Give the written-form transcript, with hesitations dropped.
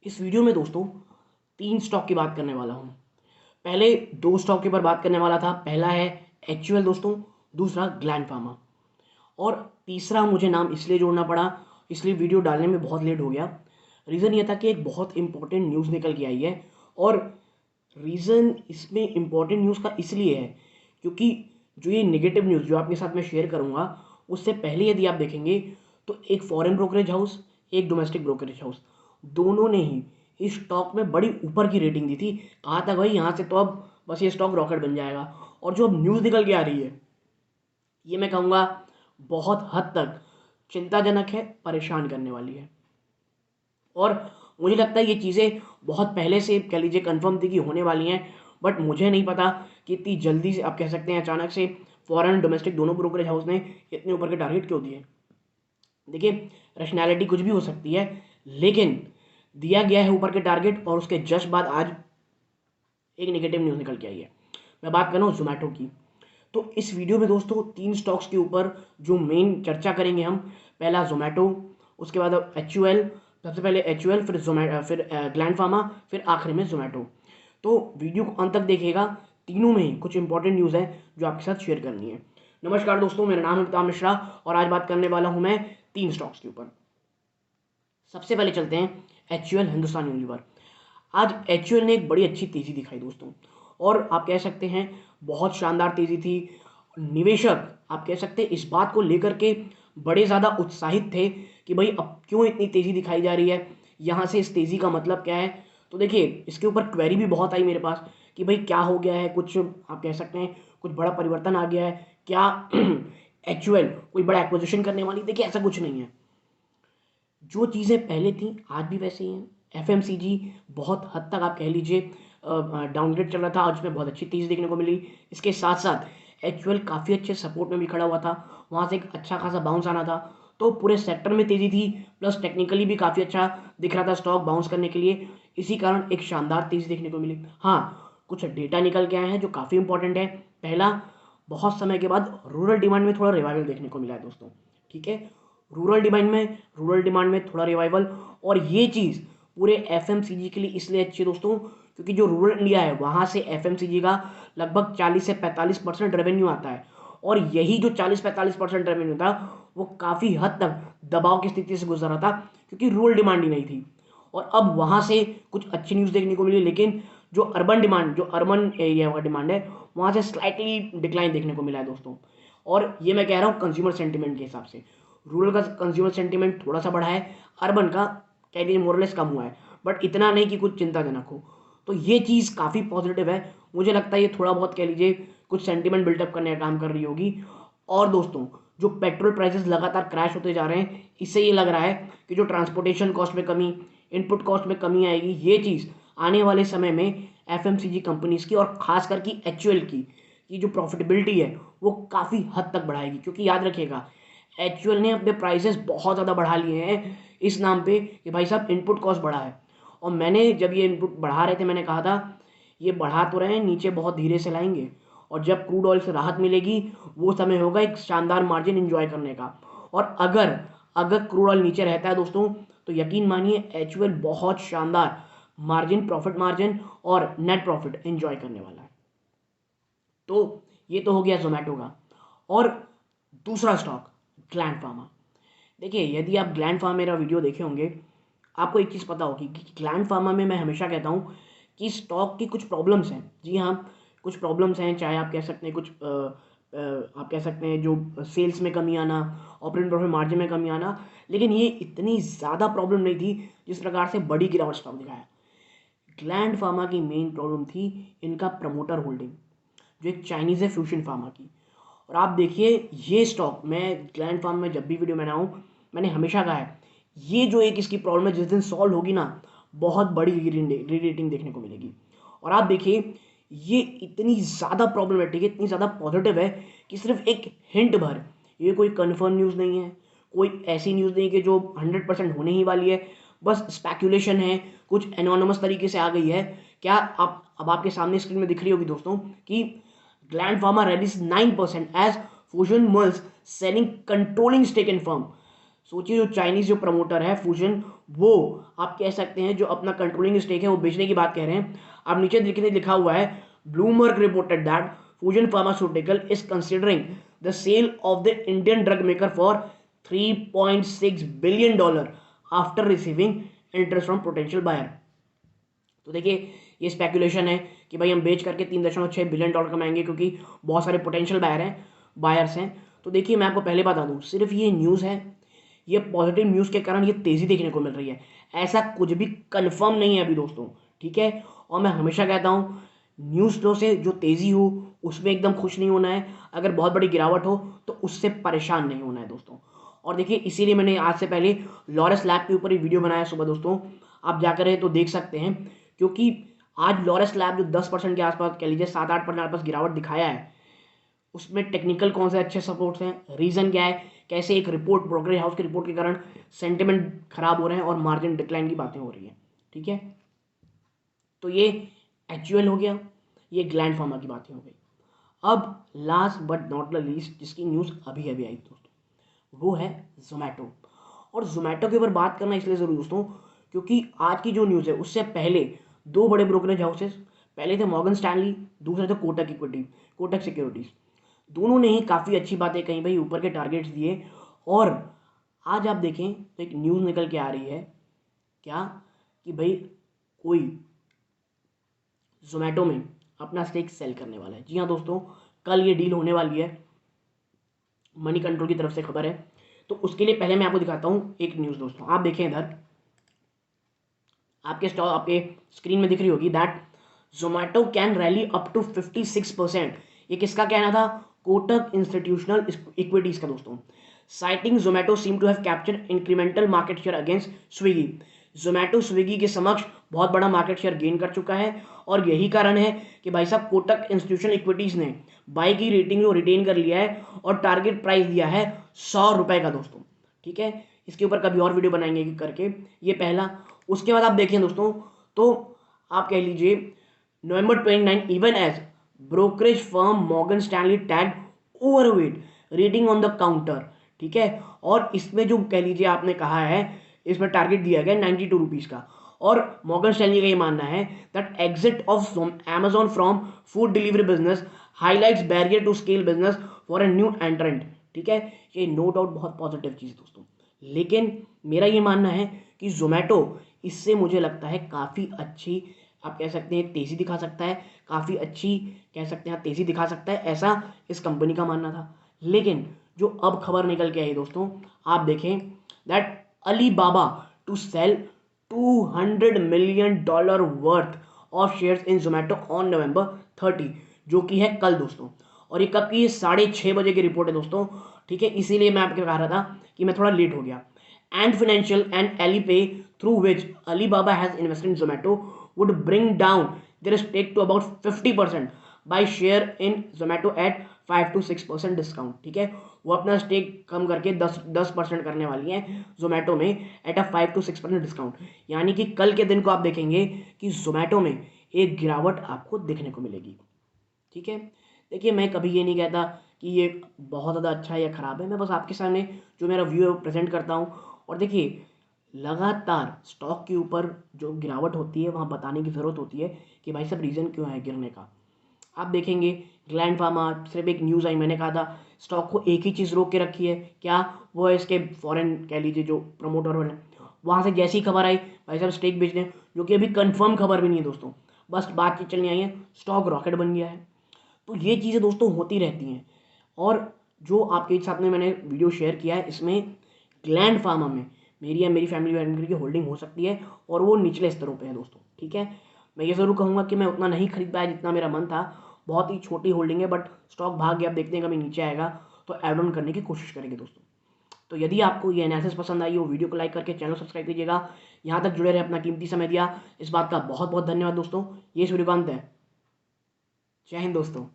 इस वीडियो में दोस्तों 3 स्टॉक की बात करने वाला हूँ। पहले 2 स्टॉक के ऊपर बात करने वाला था। पहला है एचयूएल दोस्तों, दूसरा ग्लैंड फार्मा और तीसरा मुझे नाम इसलिए जोड़ना पड़ा, इसलिए वीडियो डालने में बहुत लेट हो गया। रीज़न ये था कि एक बहुत इंपॉर्टेंट न्यूज़ निकल के आई है और रीज़न इसमें इंपॉर्टेंट न्यूज़ का इसलिए है क्योंकि जो ये नेगेटिव न्यूज़ जो आपके साथ मैं शेयर करूँगा, उससे पहले यदि आप देखेंगे तो एक फॉरेन ब्रोकरेज हाउस, एक डोमेस्टिक ब्रोकरेज हाउस, दोनों ने ही इस स्टॉक में बड़ी ऊपर की रेटिंग दी थी। कहा था भाई यहाँ से तो अब बस ये स्टॉक रॉकेट बन जाएगा। और जो अब न्यूज़ निकल के आ रही है, ये मैं कहूँगा बहुत हद तक चिंताजनक है, परेशान करने वाली है। और मुझे लगता है ये चीज़ें बहुत पहले से कह लीजिए कन्फर्म थी कि होने वाली हैं, बट मुझे नहीं पता कि इतनी जल्दी से आप कह सकते हैं अचानक से फॉरेन डोमेस्टिक दोनों ब्रोकरेज हाउस ने इतने ऊपर के टारगेट क्यों दिए। देखिए, रैशनैलिटी कुछ भी हो सकती है, लेकिन दिया गया है ऊपर के टारगेट और उसके जस्ट बाद आज एक नेगेटिव न्यूज़ निकल के आई है। मैं बात कर रहा हूँ जोमेटो की। तो इस वीडियो में दोस्तों 3 स्टॉक्स के ऊपर जो मेन चर्चा करेंगे हम, पहला जोमेटो, उसके बाद एचयूएल, सबसे पहले एचयूएल, फिर फिर ग्लैंड फार्मा, फिर आखिर में जोमेटो। तो वीडियो को अंत तक देखिएगा, तीनों में ही कुछ इंपॉर्टेंट न्यूज़ है जो आपके साथ शेयर करनी है। नमस्कार दोस्तों, मेरा नाम है अमिताभ मिश्रा और आज बात करने वाला हूँ मैं 3 स्टॉक्स के ऊपर। सबसे पहले चलते हैं एचयूएल हिंदुस्तान यूनिलीवर। आज एचयूएल ने एक बड़ी अच्छी तेज़ी दिखाई दोस्तों, और आप कह सकते हैं बहुत शानदार तेज़ी थी। निवेशक आप कह सकते हैं इस बात को लेकर के बड़े ज़्यादा उत्साहित थे कि भाई अब क्यों इतनी तेज़ी दिखाई जा रही है, यहाँ से इस तेज़ी का मतलब क्या है। तो देखिए, इसके ऊपर क्वेरी भी बहुत आई मेरे पास कि भाई क्या हो गया है, कुछ आप कह सकते हैं कुछ बड़ा परिवर्तन आ गया है क्या, एचयूएल कोई बड़ा एक्विजिशन करने वाली। देखिए, ऐसा कुछ नहीं है, जो चीज़ें पहले थी आज भी वैसे ही हैं। एफएमसीजी बहुत हद तक आप कह लीजिए डाउनग्रेड चल रहा था, आज में बहुत अच्छी तेज़ी देखने को मिली। इसके साथ साथ एचयूएल काफ़ी अच्छे सपोर्ट में भी खड़ा हुआ था, वहाँ से एक अच्छा खासा बाउंस आना था। तो पूरे सेक्टर में तेज़ी थी, प्लस टेक्निकली भी काफ़ी अच्छा दिख रहा था स्टॉक बाउंस करने के लिए। इसी कारण एक शानदार तेज़ी देखने को मिली। हाँ, कुछ डेटा निकल के आए हैं जो काफ़ी इंपॉर्टेंट है। पहला, बहुत समय के बाद रूरल डिमांड में थोड़ा रिवाइवल देखने को मिला है दोस्तों। ठीक है, रूरल डिमांड में थोड़ा रिवाइवल, और ये चीज़ पूरे एफएमसीजी के लिए इसलिए अच्छी है दोस्तों क्योंकि जो रूरल इंडिया है वहाँ से एफएमसीजी का लगभग 40 से 45% रेवेन्यू आता है। और यही जो 40-45% रेवेन्यू था वो काफ़ी हद तक दबाव की स्थिति से गुजर रहा था क्योंकि रूरल डिमांड ही नहीं थी। और अब वहाँ से कुछ अच्छी न्यूज़ देखने को मिली, लेकिन जो अर्बन एरिया का डिमांड है वहाँ से स्लाइटली डिक्लाइन देखने को मिला है दोस्तों। और ये मैं कह रहा हूँ कंज्यूमर सेंटिमेंट के हिसाब से, रूरल का कंज्यूमर सेंटिमेंट थोड़ा सा बढ़ा है, अर्बन का कह लीजिए मोरलेस कम हुआ है, बट इतना नहीं कि कुछ चिंताजनक हो। तो ये चीज़ काफ़ी पॉजिटिव है। मुझे लगता है ये थोड़ा बहुत कह लीजिए कुछ सेंटिमेंट बिल्टअप करने का काम कर रही होगी। और दोस्तों, जो पेट्रोल प्राइसेस लगातार क्रैश होते जा रहे हैं, इससे ये लग रहा है कि जो ट्रांसपोर्टेशन कॉस्ट में कमी, इनपुट कॉस्ट में कमी आएगी। ये चीज़ आने वाले समय में एफएमसीजी कंपनीज़ की और खासकर की एचयूएल की जो प्रॉफिटेबिलिटी है वो काफ़ी हद तक बढ़ाएगी। क्योंकि याद रखिएगा, एचयूएल ने अपने प्राइसेस बहुत ज़्यादा बढ़ा लिए हैं इस नाम पे कि भाई साहब इनपुट कॉस्ट बढ़ा है। और मैंने जब ये इनपुट बढ़ा रहे थे मैंने कहा था ये बढ़ा तो रहे हैं, नीचे बहुत धीरे से लाएंगे, और जब क्रूड ऑयल से राहत मिलेगी वो समय होगा एक शानदार मार्जिन एंजॉय करने का। और अगर अगर क्रूड ऑयल नीचे रहता है दोस्तों, तो यकीन मानिए एचयूएल बहुत शानदार मार्जिन, प्रॉफिट मार्जिन और नेट प्रॉफिट एंजॉय करने वाला है। तो ये तो हो गया जोमेटो का। और दूसरा स्टॉक ग्लैंड फार्मा। देखिए, यदि आप ग्लैंड फार्मा मेरा वीडियो देखे होंगे, आपको एक चीज़ पता होगी कि ग्लैंड फार्मा में मैं हमेशा कहता हूँ कि स्टॉक की कुछ प्रॉब्लम्स हैं। जी हाँ, कुछ प्रॉब्लम्स हैं, चाहे आप कह सकते हैं कुछ आप कह सकते हैं जो सेल्स में कमी आना, ऑपरेटिंग प्रॉफिट मार्जिन में कमी आना, लेकिन ये इतनी ज़्यादा प्रॉब्लम नहीं थी जिस प्रकार से बड़ी गिरावट स्टॉक दिखाया। ग्लैंड फार्मा की मेन प्रॉब्लम थी इनका प्रमोटर होल्डिंग, जो एक चाइनीज़ है फ्यूशन फार्मा की। और आप देखिए ये स्टॉक, मैं ग्लैंड फार्म में जब भी वीडियो बनाऊँ मैंने हमेशा कहा है ये जो एक इसकी प्रॉब्लम है जिस दिन सॉल्व होगी ना, बहुत बड़ी री रेटिंग देखने को मिलेगी। और आप देखिए ये इतनी ज़्यादा प्रॉब्लमेटिक है, इतनी ज़्यादा पॉजिटिव है कि सिर्फ एक हिंट भर, ये कोई कंफर्म न्यूज़ नहीं है, कोई ऐसी न्यूज़ नहीं कि जो 100% होने ही वाली है, बस स्पेकुलेशन है, कुछ एनोनिमस तरीके से आ गई है। क्या आप अब आपके सामने स्क्रीन में दिख रही होगी दोस्तों कि Gland Pharma rallies 9% as Fusion merges, selling controlling stake in firm. सोचिए जो चाइनीज़ जो प्रमोटर है फ्यूजन, वो आप कह सकते हैं जो अपना कंट्रोलिंग स्टेक है वो बेचने की बात कह रहे हैं। अब नीचे देखिए लिखा हुआ है, Bloomberg reported that Fusion Pharmaceutical is considering the sale of the Indian drug maker for $3.6 billion after receiving interest from potential buyer. तो देखिए ये स्पेकुलेशन है कि भाई हम बेच करके $3.6 बिलियन कमाएंगे, क्योंकि बहुत सारे पोटेंशियल बायर्स हैं। तो देखिए मैं आपको पहले बता दूं, सिर्फ ये न्यूज़ है, ये पॉजिटिव न्यूज़ के कारण ये तेज़ी देखने को मिल रही है, ऐसा कुछ भी कंफर्म नहीं है अभी दोस्तों, ठीक है। और मैं हमेशा कहता हूँ न्यूज़ फ्लो से जो तेज़ी हो उसमें एकदम खुश नहीं होना है, अगर बहुत बड़ी गिरावट हो तो उससे परेशान नहीं होना है दोस्तों। और देखिए इसीलिए मैंने आज से पहले लॉरस लैब के ऊपर ही वीडियो बनाया सुबह दोस्तों, आप जाकर तो देख सकते हैं, क्योंकि आज लॉरस लैब जो 10% के आसपास कह लीजिए 7-8% आसपास गिरावट दिखाया है, उसमें टेक्निकल कौन से अच्छे सपोर्ट्स हैं, रीज़न क्या है, कैसे एक रिपोर्ट ब्रोकरेज हाउस की रिपोर्ट के कारण सेंटिमेंट खराब हो रहे हैं और मार्जिन डिक्लाइन की बातें हो रही हैं, ठीक है। तो ये एक्चुअल हो गया, ये ग्लैंड फार्मा की बातें हो गई। अब last but not the least जिसकी न्यूज़ अभी अभी आई दोस्तों, वो है जोमेटो। और जोमेटो के ऊपर बात करना इसलिए ज़रूरी दोस्तों, क्योंकि आज की जो न्यूज़ है उससे पहले दो बड़े ब्रोकरेज हाउसेस, पहले थे मॉर्गन स्टैनली, दूसरे थे कोटक सिक्योरिटीज़, दोनों ने ही काफ़ी अच्छी बातें कही भाई, ऊपर के टारगेट्स दिए। और आज आप देखें तो एक न्यूज़ निकल के आ रही है क्या, कि भाई कोई जोमेटो में अपना स्टेक सेल करने वाला है। जी हाँ दोस्तों, कल ये डील होने वाली है, मनी कंट्रोल की तरफ से खबर है। तो उसके लिए पहले मैं आपको दिखाता हूँ एक न्यूज़ दोस्तों, आप देखें इधर आपके स्क्रीन में दिख रही होगी, that Zomato can rally up to 56%। ये किसका कहना था, कोटक इंस्टीट्यूशनल इक्विटीज का दोस्तों। Citing Zomato seem to have captured incremental market share against Swiggy. Zomato Swiggy के समक्ष बहुत बड़ा मार्केट शेयर गेन कर चुका है, और यही कारण है कि भाई साहब कोटक इंस्टीट्यूशनल इक्विटीज ने बाई की रेटिंग को रिटेन कर लिया है और टारगेट प्राइस दिया है ₹100 का दोस्तों, ठीक है। इसके ऊपर कभी और वीडियो बनाएंगे करके, ये पहला। उसके बाद आप देखें दोस्तों, तो आप कह लीजिए November 29 even as brokerage firm Morgan Stanley tag overweight rating on the counter, ठीक है। और इसमें जो कह लीजिए आपने कहा है, इसमें टारगेट दिया गया ₹92 का, और मॉर्गन स्टैनली का ये मानना है that exit of Amazon from food delivery business highlights barrier to scale business for a new entrant, ठीक है। ये नो डाउट बहुत पॉजिटिव चीज़ दोस्तों, लेकिन मेरा ये मानना है कि जोमेटो इससे मुझे लगता है काफ़ी अच्छी, आप कह सकते हैं तेज़ी दिखा सकता है, काफ़ी अच्छी कह सकते हैं तेज़ी दिखा सकता है, ऐसा इस कंपनी का मानना था। लेकिन जो अब खबर निकल के आई दोस्तों, आप देखें that Alibaba to sell $200 million worth of shares in Zomato on November 30, जो कि है कल दोस्तों। और ये कब की, 6:30 बजे की रिपोर्ट है दोस्तों, ठीक है। इसीलिए मैं आपको कह रहा था कि मैं थोड़ा लेट हो गया। Ant Financial and Alipay, through which Alibaba has invested in Zomato, would bring down their stake to about 50% by share in Zomato at 5 to 6% discount, ठीक है। वो अपना स्टेक कम करके 10% करने वाली है जोमेटो में एट अ 5 to 6% डिस्काउंट। यानी कि कल के दिन को आप देखेंगे कि जोमेटो में एक गिरावट आपको देखने को मिलेगी, ठीक है। देखिए मैं कभी ये नहीं कहता कि ये बहुत ज़्यादा अच्छा है या ख़राब है, मैं बस आपके सामने जो मेरा व्यू है वो प्रेजेंट करता हूँ। और देखिए लगातार स्टॉक के ऊपर जो गिरावट होती है वहाँ बताने की ज़रूरत होती है कि भाई साहब रीज़न क्यों है गिरने का। आप देखेंगे ग्लैंड फार्मा, सिर्फ एक न्यूज़ आई, मैंने कहा था स्टॉक को एक ही चीज़ रोक के रखी है, क्या, वो है इसके फॉरेन कह लीजिए जो प्रमोटर वाले, वहाँ से जैसी खबर आई भाई साहब स्टेक बेच दें, जो कि अभी कंफर्म खबर भी नहीं है दोस्तों, बस बातचीत चलनी आई है, स्टॉक रॉकेट बन गया है। तो ये चीज़ें दोस्तों होती रहती हैं। और जो आपके साथ में मैंने वीडियो शेयर किया है, इसमें ग्लैंड फार्मा में मेरी या मेरी फैमिली मेंबर की होल्डिंग हो सकती है, और वो निचले स्तरों पे है दोस्तों, ठीक है। मैं ये ज़रूर कहूँगा कि मैं उतना नहीं खरीद पाया जितना मेरा मन था, बहुत ही छोटी होल्डिंग है, बट स्टॉक भाग गया, आप देखते हैं कभी नीचे आएगा तो ऐड ऑन करने की कोशिश करेंगे दोस्तों। तो यदि आपको ये एनालिसिस पसंद आई हो, वीडियो को लाइक करके चैनल सब्सक्राइब कीजिएगा। यहाँ तक जुड़े रहे, अपना कीमती समय दिया, इस बात का बहुत बहुत धन्यवाद दोस्तों। ये सूर्यकांत है, जय हिंद दोस्तों।